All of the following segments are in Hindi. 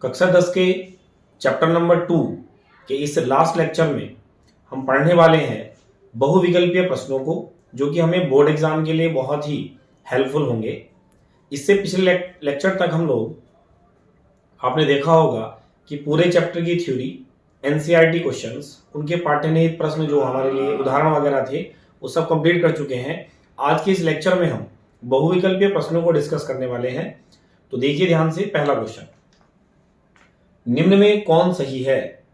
कक्षा 10 के चैप्टर नंबर 2 के इस लास्ट लेक्चर में हम पढ़ने वाले हैं बहुविकल्पीय प्रश्नों को, जो कि हमें बोर्ड एग्जाम के लिए बहुत ही हेल्पफुल होंगे। इससे पिछले लेक्चर तक हम लोग आपने देखा होगा कि पूरे चैप्टर की थ्योरी, एनसीईआरटी क्वेश्चंस, उनके पाठ्यनिहित प्रश्न जो हमारे लिए उदाहरण वगैरह थे वो सब कंप्लीट कर चुके हैं। आज के इस लेक्चर में हम बहुविकल्पीय प्रश्नों को डिस्कस करने वाले हैं। तो देखिए ध्यान से, पहला क्वेश्चन, निम्न में कौन सही है?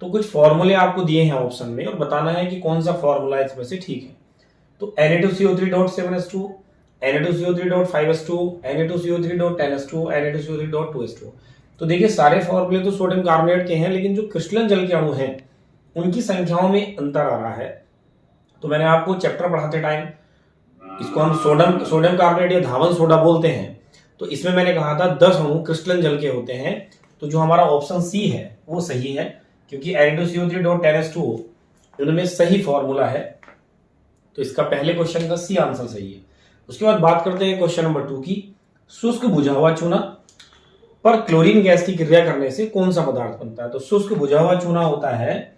तो कुछ फॉर्मूले आपको दिए हैं ऑप्शन में और बताना है कि कौन सा फॉर्मूला इसमें से ठीक है। तो Na2CO3.7s2, Na2CO3.5s2, Na2CO3.10s2, Na2CO3.2s2। तो देखिए सारे फॉर्मूले तो सोडियम कार्बोनेट के हैं, लेकिन जो क्रिस्टलन जल के अणु हैं उनकी संख्याओं में अंतर आ रहा है। तो मैंने आपको चैप्टर पढ़ाते टाइम, इसको हम सोडियम कार्बोनेट या धावन सोडा बोलते हैं, तो इसमें मैंने कहा था 10 अणु क्रिस्टलन जल के होते हैं। तो जो हमारा ऑप्शन सी है वो सही है, क्योंकि Na2CO3.10s2 इनमें सही फॉर्मूला है। तो इसका पहले क्वेश्चन का सी आंसर सही है। उसके बाद बात करते हैं क्वेश्चन नंबर 2 की। शुष्क बुझा हुआ चूना पर क्लोरीन गैस की क्रिया करने से कौन सा पदार्थ बनता है? तो शुष्क बुझा हुआ चूना होता है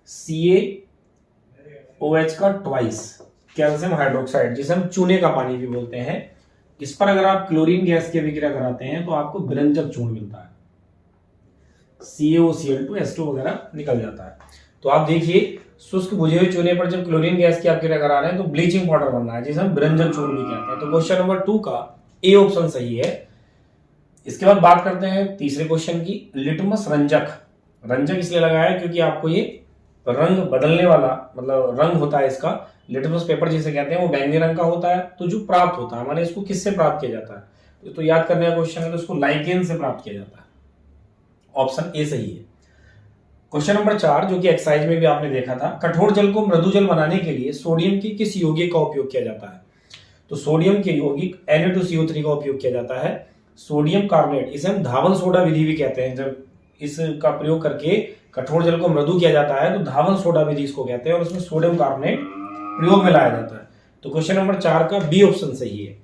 CaOH का ट्वाइस कैल्शियम हाइड्रोक्साइड, जिसे हम चूने का पानी भी बोलते हैं। इस पर अगर आप क्लोरीन गैस की अभिक्रिया कराते हैं तो आपको विरंजक चूर्ण मिलता है, CaOCl2S2 वगैरह निकल जाता है। तो आप देखिए, शुष्क बुझे हुए चूने पर जब क्लोरीन गैस की अभिक्रिया करा रहे हैं तो ब्लीचिंग पाउडर बन रहा है, जिसे हम विरंजक चूर्ण भी कहते हैं। तो क्वेश्चन नंबर 2 का ए ऑप्शन सही है। इसके बाद बात करते हैं तीसरे क्वेश्चन की। लिटमस रंजक, रंजक इसलिए लगाया क्योंकि आपको ये रंग बदलने वाला, मतलब रंग होता है इसका, लिटमस पेपर जिसे कहते हैं, वो बैंगनी रंग का होता है। तो जो प्राप्त होता है, माने इसको किससे प्राप्त किया जाता है? तो याद करने का क्वेश्चन है, तो इसको लाइकेन से प्राप्त किया जाता है। ऑप्शन ए सही है। क्वेश्चन नंबर 4, जो कि एक्सरसाइज में भी आपने देखा था, कठोर जल को मृदु जल बनाने के लिए सोडियम की किस यौगिक का उपयोग किया जाता है? तो सोडियम के यौगिक Na2CO3 का उपयोग किया जाता है। सोडियम कार्बोनेट, इसे हम धावन सोडा विधि भी कहते हैं। जब इसका प्रयोग करके कठोर जल को मृदु किया जाता है तो धावन सोडा विधि इसको कहते हैं, और उसमें सोडियम कार्बोनेट प्रयोग में लाया जाता है। तो क्वेश्चन नंबर 4 का बी ऑप्शन सही है।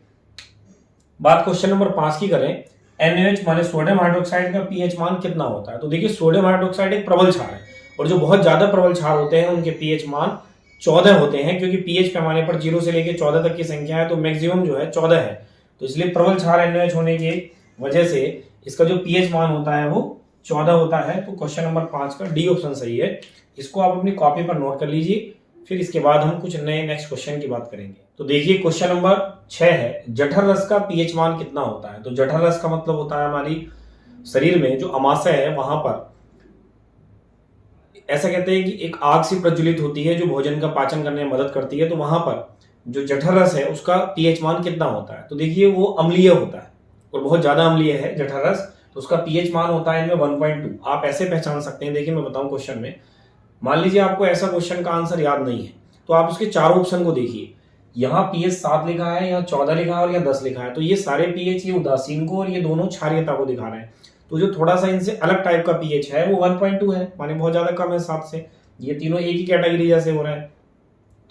बात क्वेश्चन नंबर 5 की करें। NaOH माने सोडियम हाइड्रोक्साइड का pH मान कितना होता है? तो देखिए, सोडियम हाइड्रोक्साइड एक प्रबल क्षार है, और जो बहुत ज्यादा प्रबल क्षार होते हैं उनके pH मान 14 होते हैं, क्योंकि pH पैमाने पर 0 से लेकर 14 तक की संख्या है, तो मैक्सिमम जो है 14 है। तो इसलिए प्रबल क्षार NaOH होने की वजह से इसका जो pH मान होता है वो 14 होता है। तो क्वेश्चन नंबर 5 का डी ऑप्शन सही है। इसको आप अपनी कॉपी पर नोट कर लीजिए, फिर इसके बाद हम कुछ नए नेक्स्ट क्वेश्चन की बात करेंगे। तो देखिए क्वेश्चन नंबर 6 है, जठर रस का pH मान कितना होता है? तो जठर रस का मतलब होता है हमारी शरीर में जो अमाशय है वहां पर, ऐसा कहते हैं कि एक आग सी प्रज्वलित होती है जो भोजन का पाचन करने में मदद करती है। तो वहां पर जो जठर रस है उसका pH मान कितना होता है? तो देखिए वो अम्लीय होता है, और बहुत ज्यादा अम्लीय है जठर रस, तो उसका pH मान होता है इनमें 1.2। आप ऐसे पहचान सकते हैं। देखिए मैं बताऊं क्वेश्चन में, मान लीजिए आपको ऐसा क्वेश्चन का आंसर याद नहीं है, तो आप उसके चारों ऑप्शन को देखिए। यहाँ pH 7 लिखा है, यहाँ 14 लिखा है और यहाँ 10 लिखा है। तो ये सारे pH, ये उदासीन को और ये दोनों क्षारीयता को दिखा रहे हैं। तो जो थोड़ा सा इनसे अलग टाइप का pH है वो 1.2 है, माने बहुत ज्यादा कम है 7 से। ये तीनों एक ही कैटेगरी जैसे हो रहे हैं,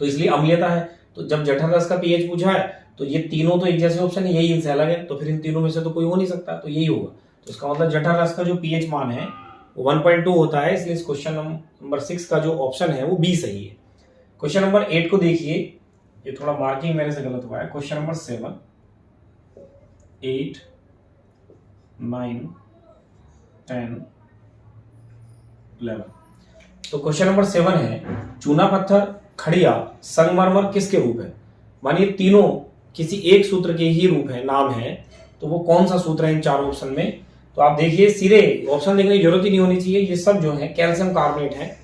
तो इसलिए अम्लीयता है। तो जब जठर रस का pH पूछा है तो ये तीनों तो एक जैसे ऑप्शन है, यही इनसे अलग है, तो फिर इन तीनों में से तो कोई हो नहीं सकता, तो यही होगा। तो इसका मतलब जठर रस का जो pH मान है वो 1.2 होता है, इसलिए इस क्वेश्चन नंबर 6 का जो ऑप्शन है वो बी सही है। क्वेश्चन नंबर 8 को देखिए, ये थोड़ा मार्किंग मेरे से गलत हुआ है। Question number 7, 8, 9, 10, 11। तो क्वेश्चन नंबर 7 है, चूना पत्थर, खड़िया, संगमरमर किसके रूप है? मानिए तीनों किसी एक सूत्र के ही रूप है, नाम है, तो वो कौन सा सूत्र है इन चारों ऑप्शन में? तो आप देखिए, सीधे ऑप्शन देखने की जरूरत ही नहीं होनी चाहिए, ये सब जो है कैल्शियम कार्बोनेट है।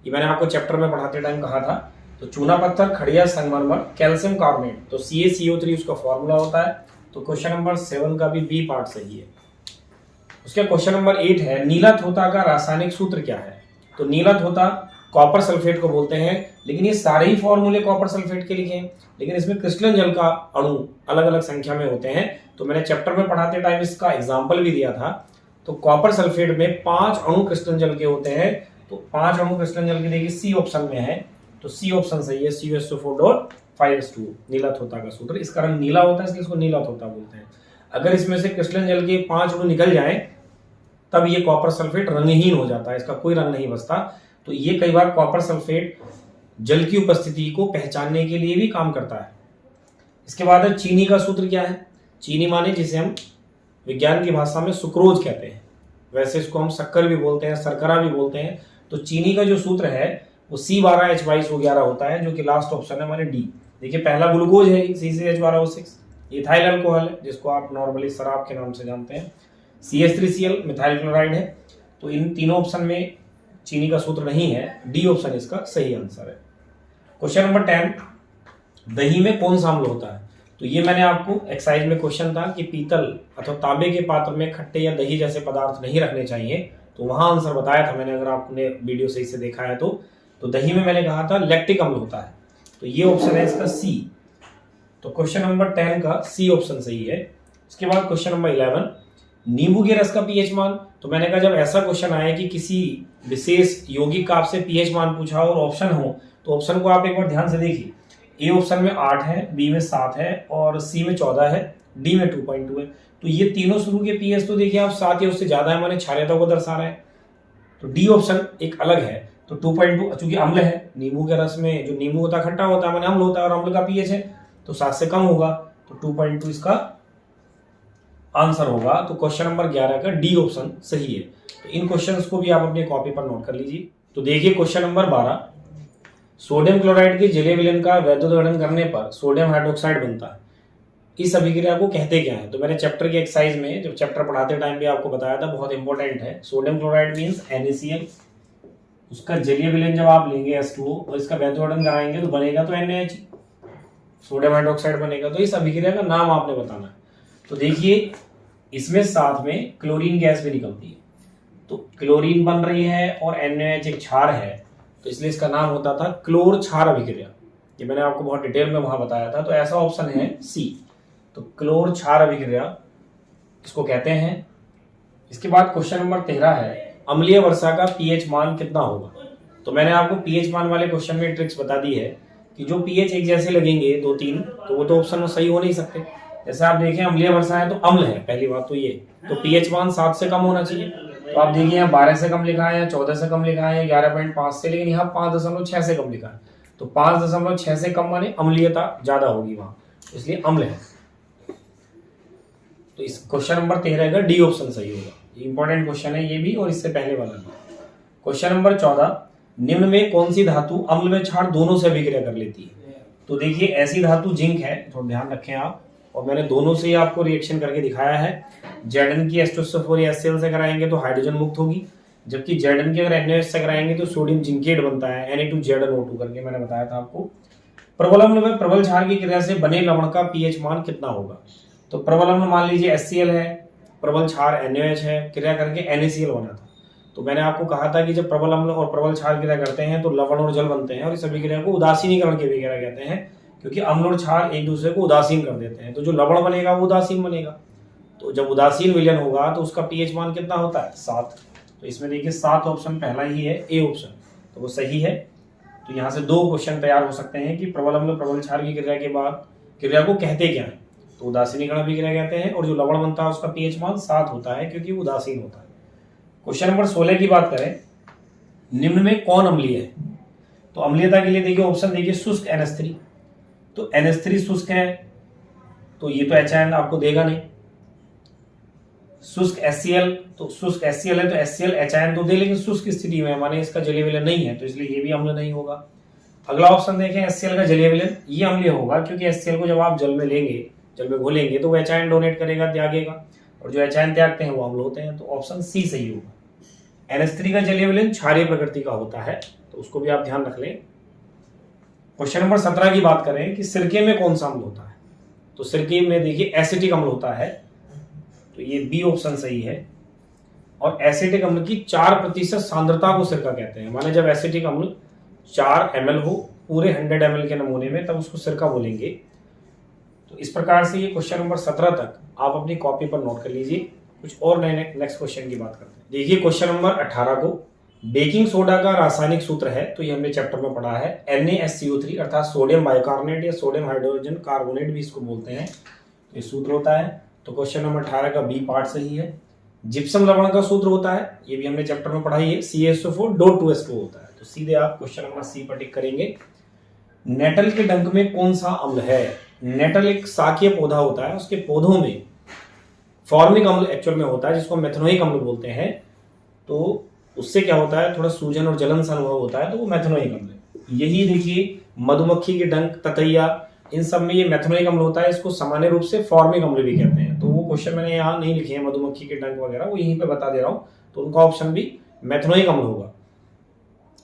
ये मैंने आपको चैप्टर में पढ़ाते टाइम कहा था। तो चूना पत्थर, खड़िया, संगमरमर, कैल्शियम कार्बोनेट, तो CaCO3 उसका फॉर्मूला होता है। तो क्वेश्चन नंबर 7 का भी बी पार्ट सही है। उसका क्वेश्चन नंबर 8 है, नीला थोथा का रासायनिक सूत्र क्या है? तो नीला थोथा कॉपर सल्फेट को बोलते हैं, लेकिन ये सारे ही फॉर्मूले कॉपर सल्फेट के लिखे हैं, लेकिन इसमें क्रिस्टलन जल का अणु अलग अलग संख्या में होते हैं। तो मैंने चैप्टर में पढ़ाते टाइम इसका एग्जाम्पल भी दिया था। तो कॉपर सल्फेट में 5 अणु क्रिस्टलन जल के होते हैं, तो 5 अणु क्रिस्टलन जल के देखिए सी ऑप्शन में है, तो सी ऑप्शन सही है, CuSO4.5s2 नीला थोथा का सूत्र। इसका रंग नीला होता है, इसलिए इसको नीला थोथा बोलते हैं। अगर इसमें से क्रिस्टलन जल के 5 अणु निकल जाए तब ये कॉपर सल्फेट रंगहीन हो जाता है, इसका कोई रंग नहीं बचता। तो ये कई बार कॉपर सल्फेट जल की उपस्थिति को पहचानने के लिए भी काम करता है। इसके बाद चीनी का सूत्र क्या है? चीनी माने जिसे हम विज्ञान की भाषा में सुक्रोज कहते हैं, वैसे इसको हम शक्कर भी बोलते हैं, शर्करा भी बोलते हैं। तो चीनी का जो सूत्र है वो C12H22O11 होता है, जो कि लास्ट ऑप्शन है हमारे डी। देखिए पहला ग्लूकोज है CCH12O6, इथाइल अल्कोहल है जिसको आप नॉर्मली शराब के नाम से जानते हैं, CH3Cl मिथाइल क्लोराइड है। तो इन तीनों ऑप्शन में चीनी का सूत्र नहीं है, डी ऑप्शन इसका सही आंसर है। क्वेश्चन नंबर 10, दही में कौन सा अम्ल होता है? तो ये मैंने आपको एक्सरसाइज में क्वेश्चन था कि पीतल अथवा तांबे के पात्र में खट्टे या दही जैसे पदार्थ नहीं रखने चाहिए, तो वहां आंसर बताया था मैंने, अगर आपने वीडियो सही से देखा है तो दही में मैंने कहा था लैक्टिक अम्ल होता है, तो ये ऑप्शन है इसका सी। तो क्वेश्चन नंबर 10 का सी ऑप्शन सही है। उसके बाद क्वेश्चन नंबर 11, नींबू के रस का पीएच मान। तो मैंने कहा जब ऐसा क्वेश्चन आए कि किसी विशेष यौगिक का आपसे पीएच मान पूछा हो और ऑप्शन हो, तो ऑप्शन को आप एक बार ध्यान से देखिए। ए ऑप्शन में 8 है, बी में 7 है और सी में 14 है, डी में 2.2 है। तो ये तीनों शुरू के पीएच तो देखिए आप 7 या उससे ज्यादा है, माने क्षारीयता को दर्शा रहे हैं। तो डी ऑप्शन एक अलग है। तो 2.2 चूंकि अम्ल है, नींबू के रस में जो नींबू होता है खट्टा होता है, माने अम्ल होता है, और अम्ल का पीएच है तो 7 से कम होगा, तो 2.2 इसका आंसर होगा। तो क्वेश्चन नंबर 11 का डी ऑप्शन सही है। तो इन क्वेश्चंस को भी आप अपने कॉपी पर नोट कर लीजिए। तो देखिए क्वेश्चन नंबर 12, सोडियम क्लोराइड के जलीय विलयन का वैद्युतकरण करने पर सोडियम हाइड्रोक्साइड बनता है, इस अभिक्रिया को कहते क्या है? तो मैंने चैप्टर के एक्सरसाइज में जब चैप्टर पढ़ाते टाइम भी आपको बताया था, बहुत इंपॉर्टेंट है। सोडियम क्लोराइड मीन्स NaCl, उसका जलीय विलयन जब आप लेंगे H2O और इसका वैद्युतकरण कराएंगे तो बनेगा तो NaH, सोडियम हाइड्रोक्साइड बनेगा। तो इस अभिक्रिया का नाम आपने बताना है। तो देखिए इसमें साथ में क्लोरीन गैस भी निकलती है, तो क्लोरीन बन रही है और NaOH एक क्षार है, तो इसलिए इसका नाम होता था क्लोर क्षार अभिक्रिया। ये मैंने आपको बहुत डिटेल में वहां बताया था। तो ऐसा ऑप्शन है सी, तो क्लोर क्षार अभिक्रिया इसको कहते हैं। इसके बाद क्वेश्चन नंबर 13 है, अम्लीय वर्षा का पीएच मान कितना होगा? तो मैंने आपको पीएच मान वाले क्वेश्चन में ट्रिक्स बता दी है कि जो पीएच एक जैसे लगेंगे 2-3, तो वो तो ऑप्शन में सही हो नहीं सकते। जैसे आप देखें अम्लीय वर्षा है तो अम्ल है, पहली बात तो ये, तो पीएच मान 7 से कम होना चाहिए। तो आप देखिए यहाँ 12 से कम लिखा है, 14 से कम लिखा है, 11.5 से, लेकिन यहाँ 5.6 से कम लिखा है। तो 5.6 से कम माने अम्लीयता ज्यादा होगी वहां, इसलिए अम्ल है। तो इस क्वेश्चन नंबर 13 का डी ऑप्शन सही होगा। इंपॉर्टेंट क्वेश्चन है ये भी, और इससे पहले वाला भी। क्वेश्चन नंबर 14, निम्न में कौन सी धातु अम्ल व क्षार दोनों से अभिक्रिया कर लेती है? तो देखिए ऐसी धातु जिंक है, थोड़ा ध्यान रखें आप, और मैंने दोनों से आपको रिएक्शन करके दिखाया है। Zn की H2SO4 या HCl से कराएंगे तो हाइड्रोजन मुक्त होगी, जबकि Zn की अगर NaOH से कराएंगे तो सोडियम जिंकेट बनता है, Na2ZnO2 करके मैंने बताया था आपको। प्रबल अम्ल व प्रबल क्षार की क्रिया से बने लवण का पीएच मान कितना होगा? तो प्रबल अम्ल मान लीजिए HCl है, प्रबल क्षार NaOH है, क्रिया करके NaCl बना था। तो मैंने आपको कहा था कि जब प्रबल अम्ल और प्रबल क्षार क्रिया करते हैं तो लवण और जल बनते हैं, और इस अभिक्रिया को उदासीनीकरण की अभिक्रिया कहते हैं, क्योंकि अम्ल और क्षार एक दूसरे को उदासीन कर देते हैं। तो जो लवण बनेगा वो उदासीन बनेगा। तो जब उदासीन विलयन होगा तो उसका पीएच मान कितना होता है? 7। तो इसमें देखिए 7 ऑप्शन पहला ही है, ए ऑप्शन, तो वो सही है। तो यहाँ से 2 क्वेश्चन तैयार हो सकते हैं कि प्रबल अम्ल प्रबल क्षार की क्रिया के बाद क्रिया को कहते क्या है? तो उदासीनीकरण अभिक्रिया कहते हैं, और जो लवण बनता है उसका पीएच मान 7 होता है, क्योंकि उदासीन होता है। क्वेश्चन नंबर 16 की बात करें, निम्न में कौन अम्लीय है? तो अम्लीयता के लिए देखिए ऑप्शन देखिए, शुष्क NH3, तो NH3 शुष्क है, तो ये तो HN आपको देगा नहीं। शुष्क HCl, तो शुष्क HCl है तो HCl HN तो दे, लेकिन शुष्क स्थिति में माने इसका जलीय विलयन नहीं है, तो इसलिए ये भी अम्ल नहीं होगा। अगला ऑप्शन देखें, HCl का जलीय विलयन, ये अम्लीय होगा, क्योंकि HCl को जब आप जल में लेंगे, जल में घोलेंगे तो वो HN डोनेट करेगा, त्यागेगा, और जो HN त्यागते हैं वो अम्ल होते हैं। तो ऑप्शन सी सही होगा। NH3 का जलीय विलयन क्षारीय प्रकृति का होता है, तो उसको भी आप ध्यान रख लें। क्वेश्चन नंबर 17 की बात करें कि सिरके में कौन सा अम्ल होता है? तो सिरके में देखिए एसिटिक अम्ल होता है, तो ये बी ऑप्शन सही है। और एसिटिक अम्ल की 4% सांद्रता को सिरका कहते हैं, माने जब एसिटिक अम्ल 4 ml हो पूरे 100 ml के नमूने में, तब उसको सिरका बोलेंगे। तो इस प्रकार से ये क्वेश्चन नंबर 17 तक आप अपनी कॉपी पर नोट कर लीजिए। कुछ और नए नेक्स्ट क्वेश्चन की बात करते हैं। देखिए क्वेश्चन नंबर 18 को, बेकिंग सोडा का रासायनिक सूत्र है, तो ये हमने चैप्टर में पढ़ा है, NaSCO3 अर्थात सोडियम बाइकार्बोनेट या सोडियम हाइड्रोजन कार्बोनेट भी इसको बोलते हैं, ये सूत्र होता है। तो क्वेश्चन नंबर 18 का बी पार्ट सही है। जिप्सम लवण का सूत्र होता है, ये भी हमने चैप्टर में पढ़ाई है, CaSO4 होता है। तो सीधे आप क्वेश्चन नंबर सी पर टिक करेंगे। नेटल के डंक में कौन सा अम्ल है? नेटल एक शाकीय पौधा होता है, उसके पौधों में फॉर्मिक अम्ल एक्चुअल में होता है, जिसको मेथनोइक अम्ल बोलते हैं। तो उससे क्या होता है, थोड़ा सूजन और जलन सा अनुभव होता है, तो वो मेथनोइक अम्ल है। यही देखिए मधुमक्खी के डंक, ततैया, इन सब में ये मेथनोइक अम्ल होता है, इसको सामान्य रूप से फॉर्मिक अम्ल भी कहते हैं। तो वो क्वेश्चन मैंने यहाँ नहीं लिखे हैं, मधुमक्खी के डंक वगैरह, वो यहीं पे बता दे रहा हूँ। तो उनका ऑप्शन भी मेथनोइक अम्ल होगा।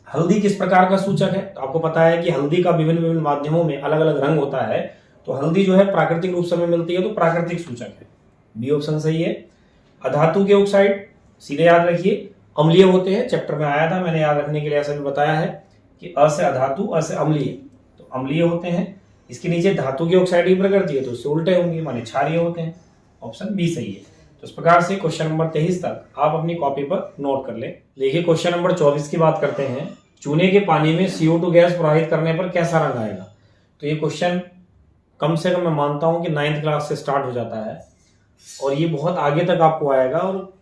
हल्दी किस प्रकार का सूचक है? तो आपको पता है कि हल्दी का विभिन्न विभिन्न माध्यमों में अलग अलग रंग होता है। तो हल्दी जो है प्राकृतिक रूप से हमें मिलती है, तो प्राकृतिक सूचक है, बी ऑप्शन सही है। अधातु के ऑक्साइड सीधे याद रखिए अम्लीय होते हैं, चैप्टर में आया था, मैंने याद रखने के लिए ऐसा भी बताया है कि अ से अधातु, अ से अम्लीय, तो अम्लीय होते हैं। इसके नीचे धातु की ऑक्साइड की प्रकृति है, तो उससे उल्टे होंगे, माने क्षारीय होते हैं। ऑप्शन बी सही है। तो इस प्रकार से क्वेश्चन नंबर 23 तक आप अपनी कॉपी पर नोट कर ले। देखिए क्वेश्चन नंबर 24 की बात करते हैं। चूने के पानी में CO2 गैस प्रवाहित करने पर कैसा रंग आएगा? तो ये क्वेश्चन कम से कम मैं मानता हूं कि 9th क्लास से स्टार्ट हो जाता है और ये बहुत आगे तक आपको आएगा। और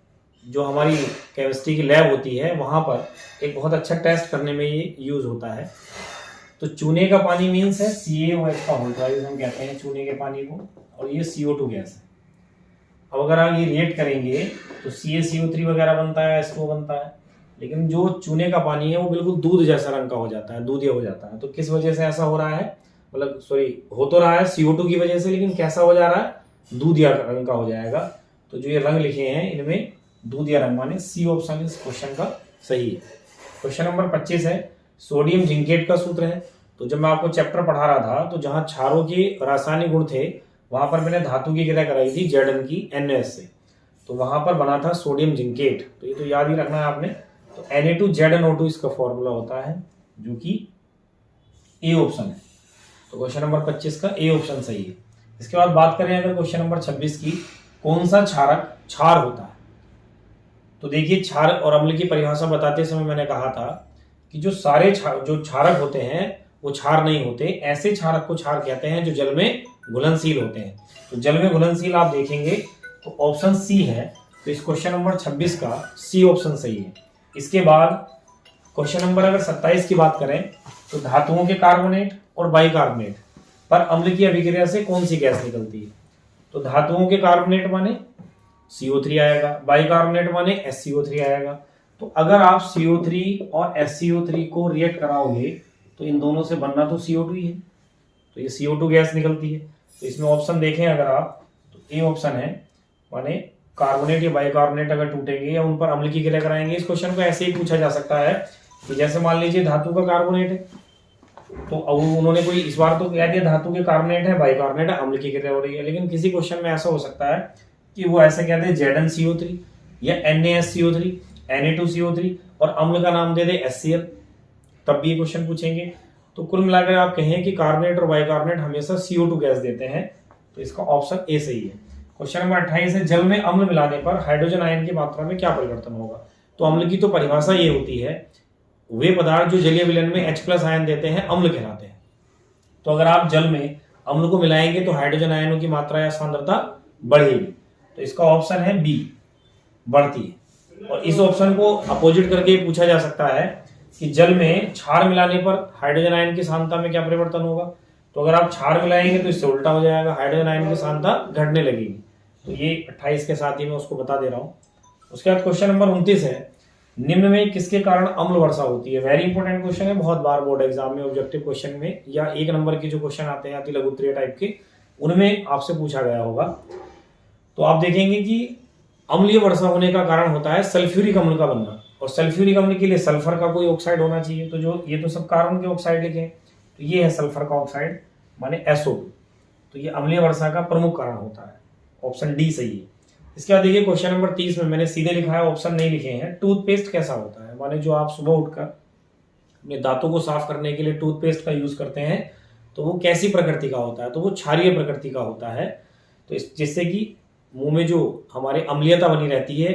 जो हमारी केमिस्ट्री की लैब होती है वहां पर एक बहुत अच्छा टेस्ट करने में ये यूज होता है। तो चूने का पानी मीन्स है CaOH का होल्ट्राइज हम कहते हैं चूने के पानी को, और ये CO2 गैस है। अब अगर आप ये रिएक्ट करेंगे तो CaCO3 वगैरह बनता है, H2O बनता है, लेकिन जो चूने का पानी है वो बिल्कुल दूध जैसा रंग का हो जाता है, दूधिया हो जाता है। तो किस वजह से ऐसा हो रहा है, मतलब सॉरी हो तो रहा है CO2 की वजह से, लेकिन कैसा हो जा रहा है, दूधिया रंग का हो जाएगा। तो जो ये रंग लिखे हैं इनमें दूधिया रंग, माने सी ऑप्शन इस क्वेश्चन का सही है। क्वेश्चन नंबर 25 है, सोडियम जिंकेट का सूत्र है। तो जब मैं आपको चैप्टर पढ़ा रहा था तो जहां क्षारों के रासायनिक गुण थे वहां पर मैंने धातु की क्रिया कराई थी Zn की NaS से, तो वहां पर बना था सोडियम जिंकेट। तो ये तो याद ही रखना है आपने। तो Na2ZnO2 इसका फॉर्मूला होता है, जो कि ए ऑप्शन है। तो क्वेश्चन नंबर 25 का ए ऑप्शन सही है। इसके बाद बात करें अगर क्वेश्चन नंबर 26 की, कौन सा क्षारक क्षार होता है? तो देखिए क्षार और अम्ल की परिभाषा बताते समय मैंने कहा था कि जो सारे जो क्षारक होते हैं वो क्षार नहीं होते, ऐसे क्षारक को क्षार कहते हैं जो जल में घुलनशील होते हैं। तो जल में घुलनशील आप देखेंगे तो ऑप्शन सी है। तो इस क्वेश्चन नंबर 26 का सी ऑप्शन सही है। इसके बाद क्वेश्चन नंबर अगर 27 की बात करें तो धातुओं के कार्बोनेट और बाइकार्बोनेट पर अम्ल की अभिक्रिया से कौन सी गैस निकलती है? तो धातुओं के कार्बोनेट माने CO3 आएगा, बाइकार्बोनेट माने SCO3 आएगा। तो अगर आप CO3 और SCO3 को रिएक्ट कराओगे तो इन दोनों से बनना तो CO2 ही है, तो ये CO2 गैस निकलती है। तो इसमें ऑप्शन देखें अगर आप तो ए ऑप्शन है, माने कार्बोनेट या बाइकार्बोनेट अगर टूटेंगे या उन पर अम्ल की क्रिया कराएंगे। इस क्वेश्चन को ऐसे ही पूछा जा सकता है कि जैसे मान लीजिए धातु का कार्बोनेट है, तो अब उन्होंने कोई इस बार तो कह दिया धातु के कार्बोनेट है, बाइकार्बोनेट है, अम्ल की क्रिया हो रही है, लेकिन किसी क्वेश्चन में ऐसा हो सकता है कि वो ऐसे कहते हैं ZnCO3 या NaSCO3, Na2CO3 और अम्ल का नाम दे दे HCl, तब भी ये क्वेश्चन पूछेंगे। तो कुल मिलाकर आप कहें कि कार्बोनेट और बाइकार्बोनेट हमेशा CO2 गैस देते हैं, तो इसका ऑप्शन ए सही है। क्वेश्चन नंबर 28 है, जल में अम्ल मिलाने पर हाइड्रोजन आयन की मात्रा में क्या परिवर्तन होगा? तो अम्ल की तो परिभाषा ये होती है, वे पदार्थ जो जलीय विलयन में H+ आयन देते हैं अम्ल कहलाते हैं। तो अगर आप जल में अम्ल को मिलाएंगे तो हाइड्रोजन आयनों की मात्रा या सांद्रता बढ़ेगी। तो इसका ऑप्शन है बी, बढ़ती है। और इस ऑप्शन को अपोजिट करके पूछा जा सकता है कि जल में क्षार मिलाने पर हाइड्रोजन आयन की सांद्रता में क्या परिवर्तन होगा? तो अगर आप क्षार मिलाएंगे तो इससे उल्टा हो जाएगा, हाइड्रोजन आयन की सांद्रता घटने लगेगी। तो ये 28 के साथ ही मैं उसको बता दे रहा हूं। उसके बाद क्वेश्चन नंबर 29 है, निम्न में किसके कारण अम्ल वर्षा होती है? वेरी इंपॉर्टेंट क्वेश्चन है, बहुत बार बोर्ड एग्जाम में ऑब्जेक्टिव क्वेश्चन में या 1 नंबर के जो क्वेश्चन आते हैं अति लघु उत्तरीय टाइप के, उनमें आपसे पूछा गया होगा। तो आप देखेंगे कि अम्लीय वर्षा होने का कारण होता है सल्फ्यूरिक अम्ल का बनना, और सल्फ्यूरिक अम्ल के लिए सल्फर का कोई ऑक्साइड होना चाहिए। तो जो ये तो सब कार्बन के ऑक्साइड लिखे हैं, तो ये है सल्फर का ऑक्साइड माने SO2। तो ये अम्लीय वर्षा का प्रमुख कारण होता है, ऑप्शन डी सही है। इसके बाद देखिए क्वेश्चन नंबर 30 में मैंने सीधे लिखा है, ऑप्शन नहीं लिखे हैं। टूथपेस्ट कैसा होता है? माने जो आप सुबह उठकर अपने दांतों को साफ करने के लिए टूथपेस्ट का यूज करते हैं, तो वो कैसी प्रकृति का होता है? तो वो क्षारीय प्रकृति का होता है। तो जिससे कि मुंह में जो हमारे अम्लीयता बनी रहती है,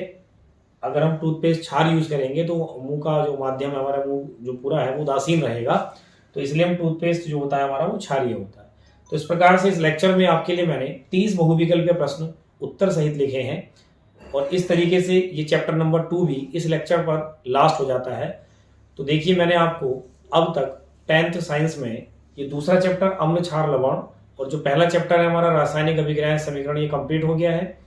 अगर हम टूथपेस्ट क्षार यूज करेंगे तो मुंह का जो माध्यम है, हमारा मुंह जो पूरा है वो उदासीन रहेगा। तो इसलिए हम टूथपेस्ट जो होता है हमारा वो क्षारीय होता है। तो इस प्रकार से इस लेक्चर में आपके लिए मैंने 30 बहुविकल्पीय प्रश्न उत्तर सहित लिखे हैं। और इस तरीके से ये चैप्टर नंबर 2 भी इस लेक्चर पर लास्ट हो जाता है। तो देखिए मैंने आपको अब तक 10th साइंस में ये दूसरा चैप्टर अम्ल क्षार लवण और जो पहला चैप्टर है हमारा रासायनिक अभिक्रिया समीकरण ये कंप्लीट हो गया है।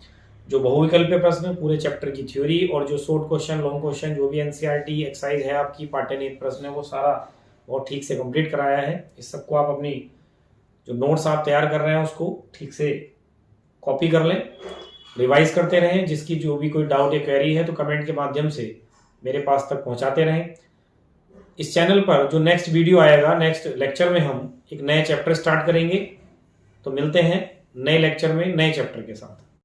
जो बहुविकल्पीय प्रश्न पूरे चैप्टर की थ्योरी और जो शॉर्ट क्वेश्चन लॉन्ग क्वेश्चन जो भी एनसीईआरटी एक्सरसाइज है आपकी पाठ्यनिक प्रश्न है वो सारा बहुत ठीक से कंप्लीट कराया है। इस सबको आप अपनी जो नोट्स आप तैयार कर रहे हैं उसको ठीक से कॉपी कर लें, रिवाइज करते रहें। जिसकी जो भी कोई डाउट या क्वेरी है तो कमेंट के माध्यम से मेरे पास तक पहुंचाते रहें। इस चैनल पर जो नेक्स्ट वीडियो आएगा, नेक्स्ट लेक्चर में हम एक नए चैप्टर स्टार्ट करेंगे। तो मिलते हैं नए लेक्चर में नए चैप्टर के साथ।